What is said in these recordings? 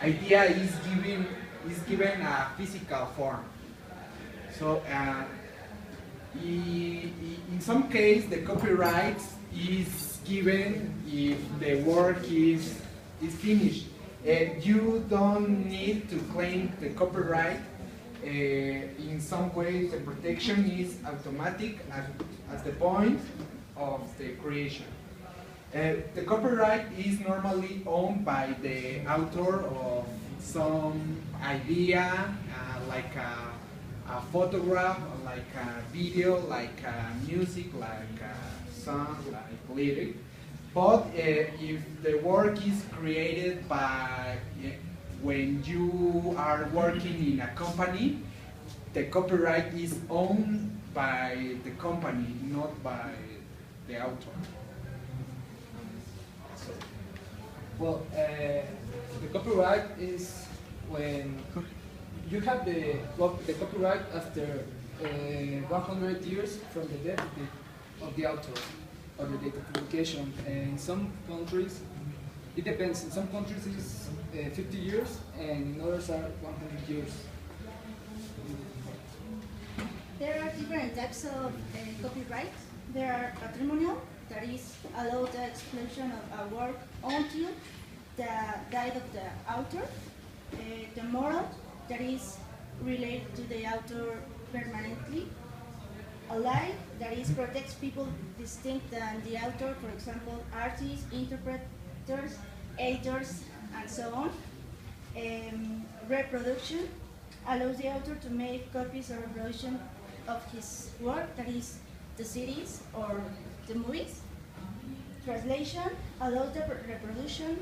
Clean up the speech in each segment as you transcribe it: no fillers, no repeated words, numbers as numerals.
idea is given a physical form. So in some case, the copyright is given if the work is finished. You don't need to claim the copyright. In some ways, the protection is automatic at the point of the creation. The copyright is normally owned by the author of some idea, like a photograph, like a video, like music, like a song, like lyric. But if the work is created by when you are working in a company, the copyright is owned by the company, not by the author. Well, the copyright is when you have the copyright after 100 years from the death of the author or the date of publication. In some countries, it depends. In some countries it's 50 years, and in others are 100 years. There are different types of copyright. There are patrimonial, that is allow the exploitation of a work until the death of the author. The moral, that is related to the author permanently. Allied, that is protects people distinct than the author, for example, artists, interpreters, editors, and so on. Reproduction allows the author to make copies or reproduction of his work, that is the CDs or the movies. Translation allows the reproduction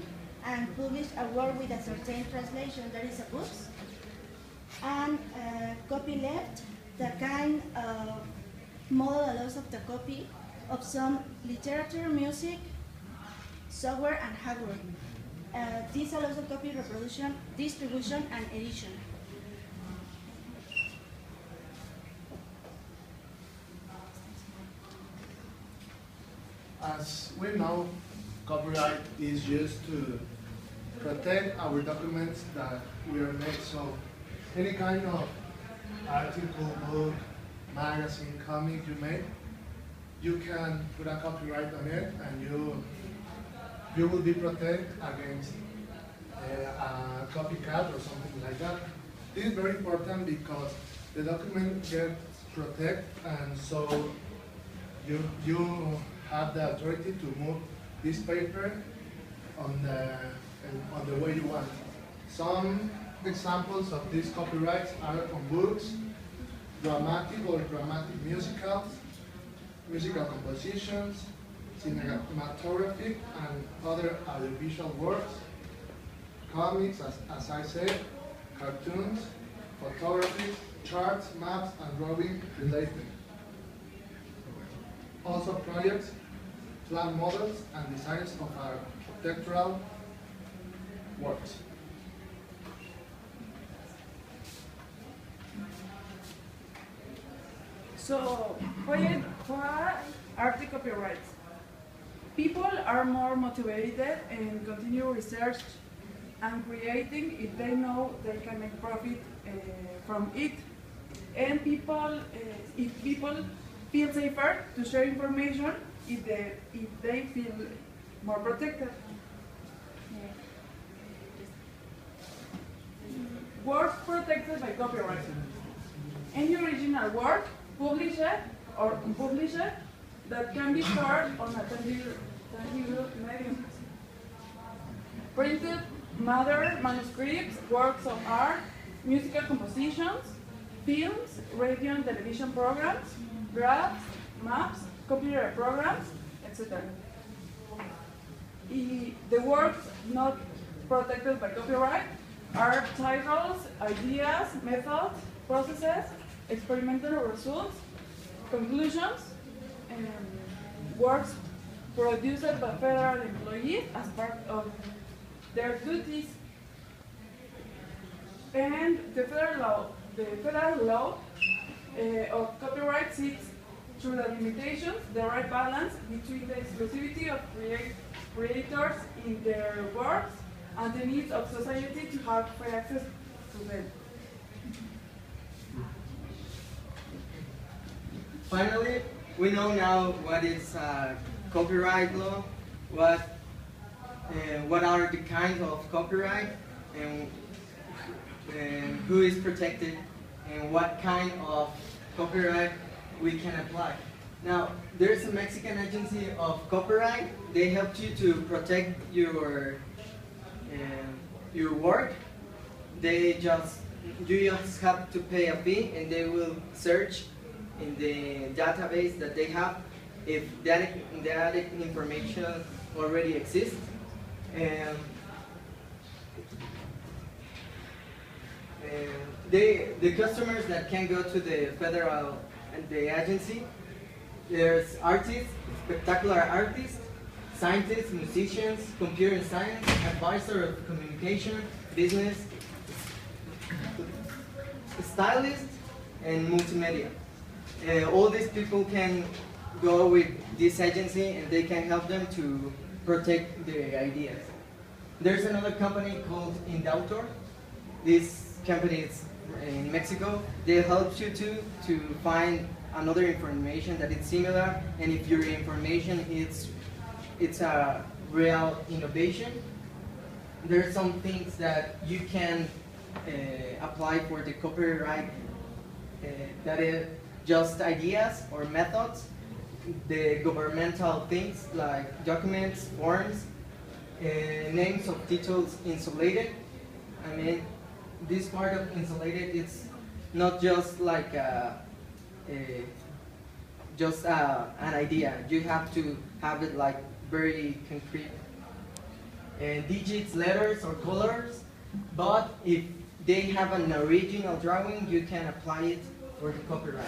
and publish a work with a certain translation, that is a book. And copyleft, the kind of model allows of the copy of some literature, music, software, and hardware. This allows the copy reproduction, distribution, and edition. As we know, copyright is used to protect our documents that we are made. So any kind of article, book, magazine, comic you make, you can put a copyright on it, and you will be protected against a copycat or something like that. This is very important because the document gets protected, and so you have the authority to move this paper on the way you want. Some examples of these copyrights are on books, dramatic or dramatic musicals, musical compositions, cinematographic and other audiovisual works, comics, as I said, cartoons, photography, charts, maps, and drawing related. Also projects, plan models, and designs of architectural works. So, why are the copyrights? People are more motivated and continue research and creating if they know they can make profit from it. And if people feel safer to share information if they feel more protected. Works protected by copyright. Any original work, published or unpublished, that can be stored on a tangible medium. Printed matter, manuscripts, works of art, musical compositions, films, radio and television programs, graphs, maps, computer programs, etc. The works not protected by copyright are titles, ideas, methods, processes, experimental results, conclusions, and works produced by federal employees as part of their duties. And the federal law of copyright seeks, through the limitations, the right balance between the exclusivity of creators in their works and the needs of society to have free access to them. Finally, we know now what is copyright law, what are the kinds of copyright, and who is protected, and what kind of copyright we can apply. Now, there's a Mexican agency of copyright. They help you to protect your work. You just have to pay a fee, and they will search in the database that they have if that information already exists. And the customers that can go to the federal and the agency, there's artists, spectacular artists, scientists, musicians, computer science, advisor of communication, business, stylists, and multimedia. All these people can go with this agency and they can help them to protect their ideas. There's another company called Indautor. This company is in Mexico. They help you to find another information that is similar, and if your information it's a real innovation, there are some things that you can apply for the copyright that is just ideas or methods. The governmental things like documents, forms, names of titles insulated. I mean, this part of insulated, it's not just like an idea. You have to have it like very concrete. Digits, letters, or colors. But if they have an original drawing, you can apply it for the copyright.